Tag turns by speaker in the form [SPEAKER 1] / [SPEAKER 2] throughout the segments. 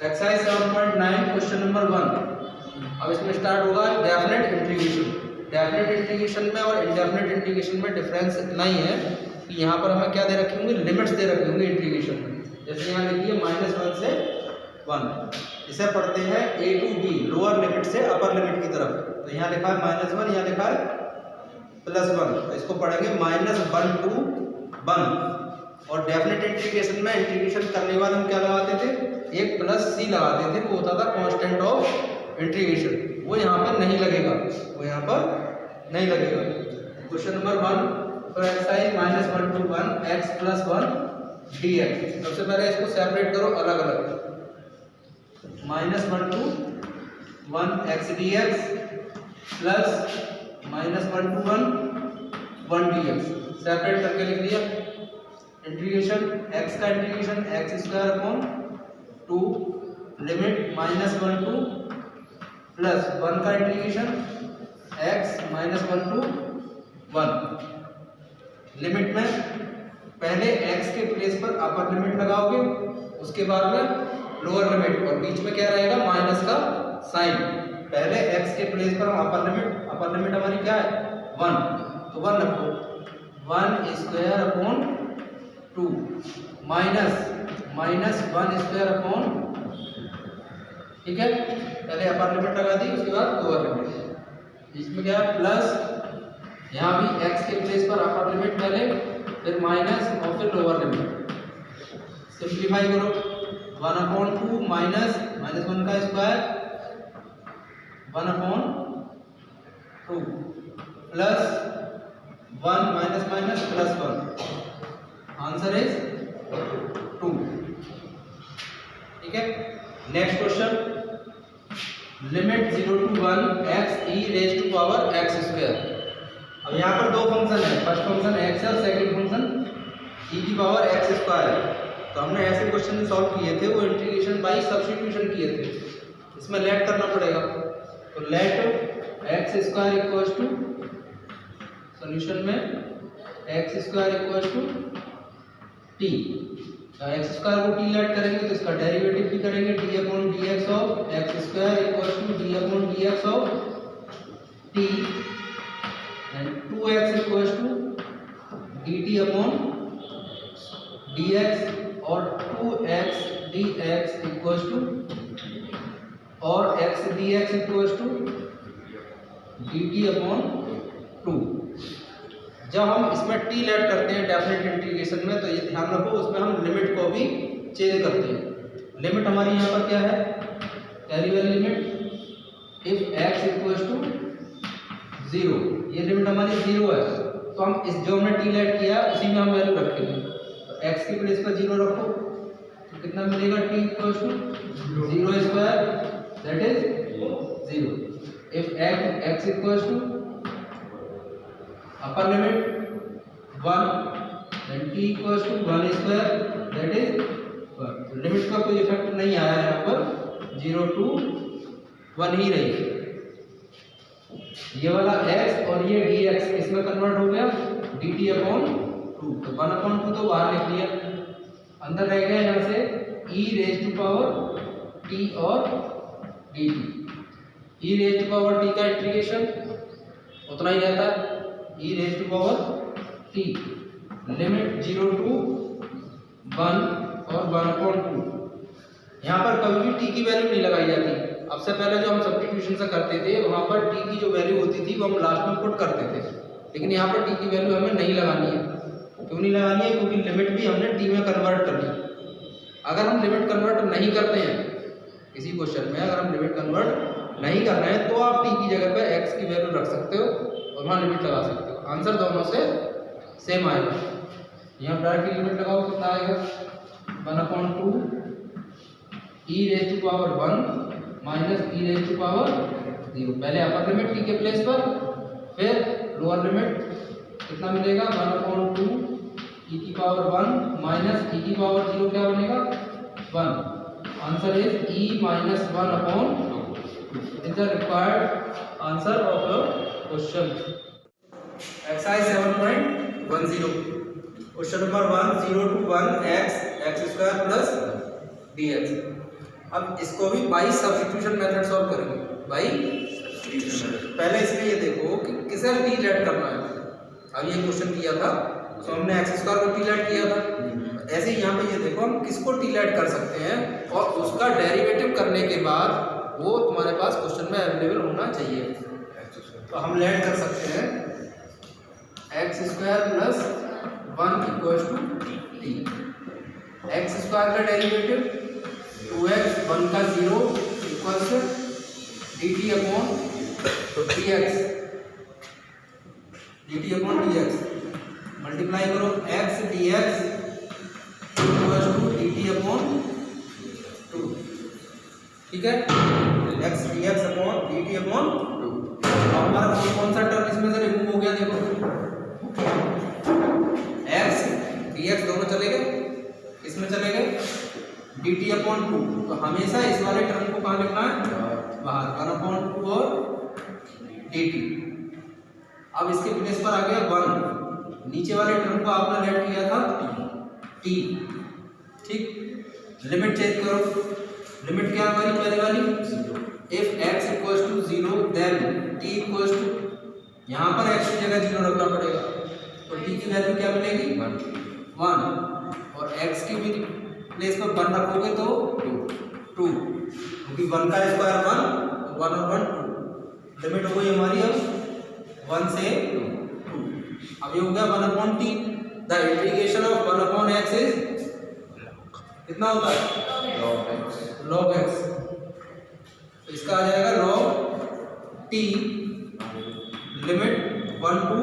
[SPEAKER 1] Exercise 7.9 question number 1। अब इसमें start होगा डेफिनेट इंटीग्रेशन। डेफिनेट इंटीग्रेशन में और इनडेफिनेट इंटीग्रेशन में डिफरेंस इतना ही है कि यहाँ पर हमें क्या दे रखे होंगे, लिमिट्स दे रखे होंगे इंटीग्रेशन में। जैसे यहाँ लिखिए -1 से 1, इसे पढ़ते हैं a to b, lower limit से अपर लिमिट की तरफ। तो यहाँ लिखा है -1, यहाँ लिखा है +1, तो इसको पढ़ेंगे -1 to 1। और डेफिनेट इंटीग्रेशन में इंटीग्रेशन करने के बाद हम क्या लगाते थे, एक +c लगाते थे, वो होता था कांस्टेंट ऑफ इंटीग्रेशन। वो यहाँ पर नहीं लगेगा, वो यहाँ पर नहीं लगेगा। Question number 1 for exercise -1 to 1 x + 1 dx। सबसे पहले इसको सेपरेट करो अलग अलग। -1 to 1 x dx plus -1 to 1 dx separate करके लिख दिया। इंटीग्रेशन x का इंटीग्रेशन x² 2 लिमिट -1 to +1 का इंटीग्रेशन x -1 to 1। लिमिट में पहले x के प्लेस पर अपर लिमिट लगाओगे, उसके बाद में लोअर लिमिट, और बीच में क्या रहेगा, माइनस का साइन। पहले x के प्लेस पर हम अपर लिमिट हमारी क्या है 1, तो 1 रखो, 1² 2 माइनस -1² ठीक है। पहले अपर लिमिट लगा दी, उसके बाद लोअर लिमिट। इसमें क्या है प्लस, यहाँ भी x के प्लेस पर अपर लिमिट पहले, फिर माइनस और फिर लोअर लिमिट। सिंप्लीफाई करो, 1/2 माइनस -1 का square 1/2 plus 1 minus +1, answer is 2। ठीक है। Next question, limit 0 to 1 x e⁻⁴। अब यहाँ पर दो फंक्शन है, फर्स्ट फंक्शन x है और सेकंड फंक्शन e⁻⁴ है। तो हमने ऐसे क्वेश्चन सॉल्व किए थे, वो इंटीग्रेशन बाय सब्स्टिट्यूशन किए थे। इसमें लेट करना पड़ेगा, तो लेट x² सॉल्यूशन में x² t। x² को t लेट करेंगे तो इसका डेरिवेटिव भी करेंगे, d/dx of x² d/dx of t and 2x dt/dx और 2x dx और x dx dt/2। जब हम इसमें t लेट करते हैं डेफिनेट इंटीग्रेशन में, तो ये ध्यान रखो उसमें हम लिमिट को भी चेंज करते हैं। लिमिट हमारी यहाँ पर क्या है, पहली वाली लिमिट इफ x 0, ये लिमिट हमारी 0 है, तो हम इस जो हमने t लेट किया उसी में हम वैल्यू रखेंगे। तो x की प्लेस पर 0 रखो, तो कितना मिलेगा, t 0² that is 0। If x upper limit 1 then t = 1² that is 1। Limit का कोई इफेक्ट नहीं आया यहाँ पर, 0 to 1 ही रही। ये वाला x और ये dx इसमें कन्वर्ट हो गया dt/2, तो 1/2 तो बाहर लिख लिया, अंदर रह गया यहाँ से e⁻t और dt। e⁻t का इंटीग्रेशन उतना ही रहता है, e⁻t लिमिट 0 to 1 और 1/2। यहाँ पर कभी भी t की वैल्यू नहीं लगाई जाती। अब से पहले जो हम सब्स्टिट्यूशन से करते थे, वहाँ पर t की जो वैल्यू होती थी वो हम लास्ट में पुट करते थे, लेकिन यहाँ पर t की वैल्यू हमें नहीं लगानी है। क्यों नहीं लगानी है, क्योंकि लिमिट भी हमने t में कन्वर्ट करनी है। अगर हम लिमिट कन्वर्ट नहीं करते हैं किसी क्वेश्चन में, अगर हम लिमिट कन्वर्ट नहीं कर रहे हैं, तो आप t की जगह पर x की वैल्यू रख सकते हो और वहाँ लिमिट लगा सकते हो, आंसर दोनों से सेम आएगा। यहाँ डायरेक्ट लिमिट लगाओ, कितना आएगा 1/2 e⁻1 माइनस e⁻0। पहले अपर लिमिट t के प्लेस पर, फिर लोअर लिमिट कितना मिलेगा 1/2 e⁻1 माइनस e⁻0 क्या बनेगा 1। Answer is e−1/2 is the required answer of your question. Exercise 7.10 question number 1 0 to 1 x² + dx। अब इसको भी बाई सब्स्टिट्यूशन मेथड सॉल्व करेंगे। बाई पहले इसमें ये देखो कि किसे टी लेट करना है। अब ये क्वेश्चन किया था तो हमने एक्स स्क्वायर को टी लेट किया था, ऐसे ही यहाँ पे ये देखो हम किसको टी लेट कर सकते हैं और उसका डेरिवेटिव करने के बाद वो तुम्हारे पास क्वेश्चन में अवेलेबल होना चाहिए। तो हम लेट कर सकते हैं x square plus 1 equals to t. X square का डेरिवेटिव 2x 1 का 0 equals dt upon dx, dt upon dx multiply करो x dx equals to dt upon 2। ठीक है, x dx upon dt upon 2। हमारा कौन सा टर्म इसमें से रिमूव हो गया? देखो x dx दोनों चले गए, इसमें चले गए dt अपॉन 2। तो हमेशा इस वाले टर्म को कहाँ लिखना है? बाहर 1 अपॉन 2 और dt। अब इसके प्लेस पर आ गया 1, नीचे वाले टर्म को आपने लेट किया था t। ठीक, लिमिट चेक करो, लिमिट क्या हमारी पहले वाली? If x equals to 0 then t equals to, यहाँ पर x की जगह 0 रखना पड़ेगा तो t की वैल्यू क्या मिलेगी? 1 और x की भी प्लेस पर 1 रखोगे तो 2, क्योंकि 1 का स्क्वायर 1 और 1 2। लिमिट हो गई हमारी अब 1 से 2। अब ये हो गया 1 upon t। The integration of 1 upon x is कितना होता है? log x। तो इसका आ जाएगा log t limit 1 to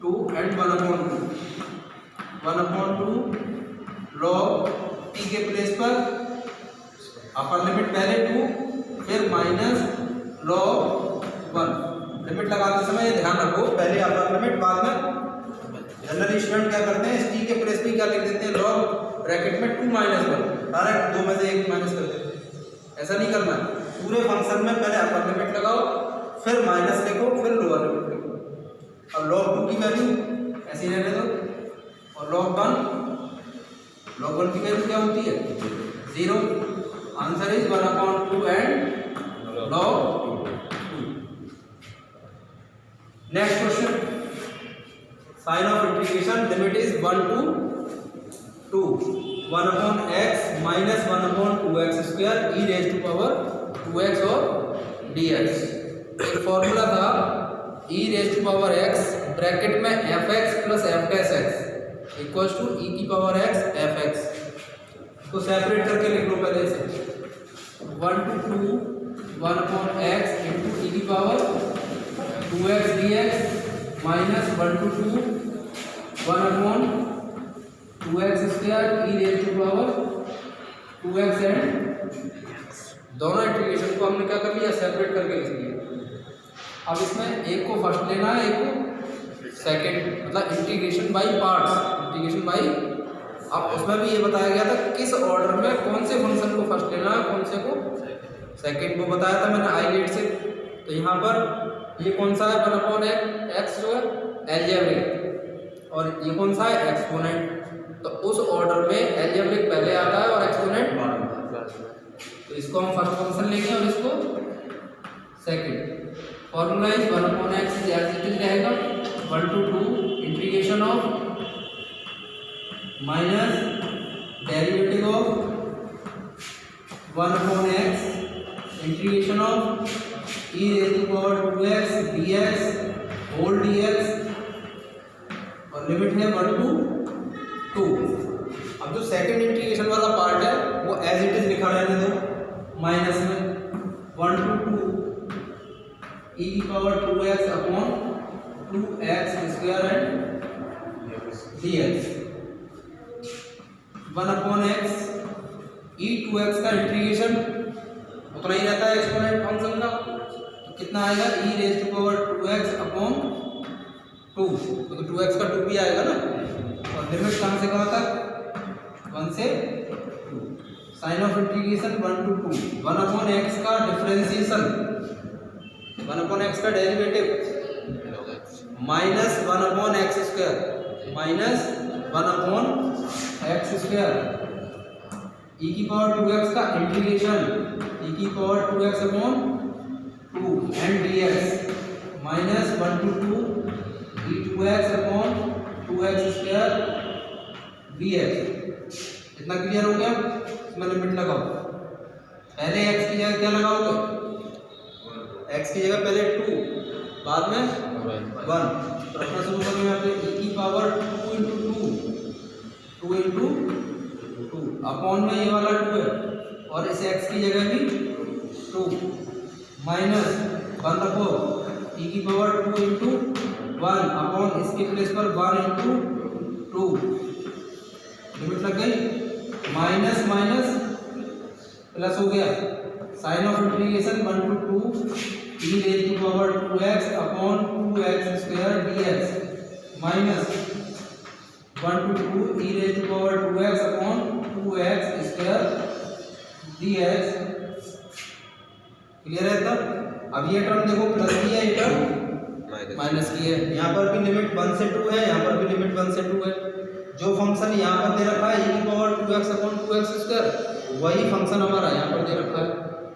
[SPEAKER 1] 2 and 1 upon 2, 1 upon 2 log t के प्लेस पर अपर लिमिट पहले 2 फिर माइनस log 1। लिमिट लगाते समय ये ध्यान रखो, पहले अपर लिमिट बाद में। जनरली स्टूडेंट क्या करते हैं, इस t के प्लेस पे क्या लिख देते हैं? log ब्रैकेट में 2 माइनस 1, डायरेक्ट 2 में से 1 माइनस कर देते हैं। ऐसा नहीं करना, पूरे फंक्शन में पहले अपर लिमिट लगाओ फिर माइनस लिखो फिर लोअर लिमिट लिखो। अब log 2 की वैल्यू ऐसे ही रहने दो और log 1 की वैल्यू क्या होती है? 0। Answer is 1 upon 2 and log 2। Next question, sign of integration limit is 1 to 2, 1 upon x minus 1 upon 2x square e raise to power 2x और dx। एक फॉर्मूला था e raise to power x bracket में fx plus f dash x equals to e की power x fx। इसको separate करके लिख लो पहले से, 1 to 2 1 upon x into e की power 2x dx minus 1 to 2 1 upon 2x square e raise to power 2x and दोनों integration को हमने क्या कर लिया? सेपरेट करके लिख लिया। अब इसमें एक को फर्स्ट लेना है, एक को सेकंड, मतलब integration by parts, integration by. अब उसमें भी ये बताया गया था किस ऑर्डर में कौन से फंक्शन को फर्स्ट लेना है, कौन से को सेकंड को बताया था मैंने आई गेट से। तो यहाँ पर ये कौन सा है? 1 अपॉन एक्स जो है एलजेब्रिक, और ये कौन सा है? एक्सपोनेंट। तो उस ऑर्डर में एलजेब्रिक पहले आता है और एक्सपोनेंट बाद में। तो इसको हम फर्स्ट फंक्शन लेंगे और इसको second. Formula is 1 upon x is as it is रहेगा 1 to 2 integration of minus derivative of 1 upon x integration of e raise to power 2x dx whole dx और लिमिट है 1 to 2। अब जो second integration वाला part है वो as it is लिखा रहने दो, माइनस में 1 to 2 e की power 2x upon 2x square and dx 1 upon x e 2x का इंटीग्रेशन उतना ही रहता है एक्सपोनेंट फंक्शन का। तो कितना आएगा? e raise to power 2x upon 2, तो 2x का 2 भी आएगा ना। और लिमिट कहाँ से कहाँ तक? 1 से 2। Sign of integration 1 to 2, 1 upon x का डिफरेंशिएशन, 1 अपॉन x का derivative minus 1 upon x square minus 1 upon x square e की पावर 2x का इंटीग्रेशन e की power 2x upon 2 and dx minus 1 to 2 e 2x upon 2x square dx। इतना clear हो गया? इसमें limit लगाओ। पहले x की जगह क्या लगाओगे? x की जगह पहले 2 बाद में 1। तो रखना शुरू करो यहाँ पे e की पावर 2 into 2 अपॉन में ये वाला 2 है और इस x की जगह भी 2 माइनस 1 रखो e की पावर 2 into 1 अपॉन इसके प्लेस पर 1 into 2। लिमिट लग गई। माइनस माइनस प्लस हो गया। Sign of integration 1 to 2 e raise to power 2x upon 2x square dx minus 1 to 2 e raise to power 2x upon 2x square dx। Clear है तब? अब ये term देखो plus की है, ये टर्म माइनस की है। यहाँ पर भी लिमिट 1 से 2 है, यहाँ पर भी लिमिट 1 से 2 है। जो फंक्शन यहाँ पर दे रखा है e की power 2x upon 2x square वही फंक्शन हमारा यहाँ पर दे रखा है।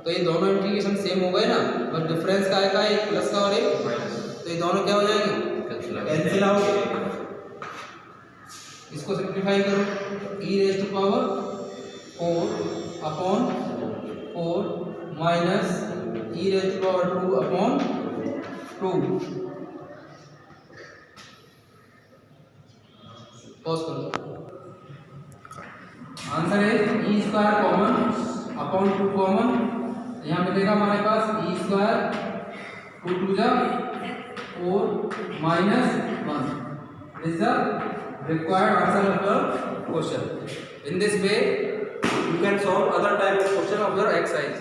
[SPEAKER 1] तो ये दोनों इंटीग्रेशन सेम हो गए ना, बस डिफरेंस का है, एक प्लस का और एक माइनस। तो ये दोनों क्या हो जाएंगे? Cancel out. इसको सिंप्लीफाई करो e raise to power 4 upon 4 minus e raise to power 2 upon 2। Pause करो। आंसर है e square common upon 2 common. यहाँ पे देखा हमारे पास e स्क्वायर 2 2 जा 4 minus 1 is the required answer of your question. In this way you can solve other type of question of your exercise.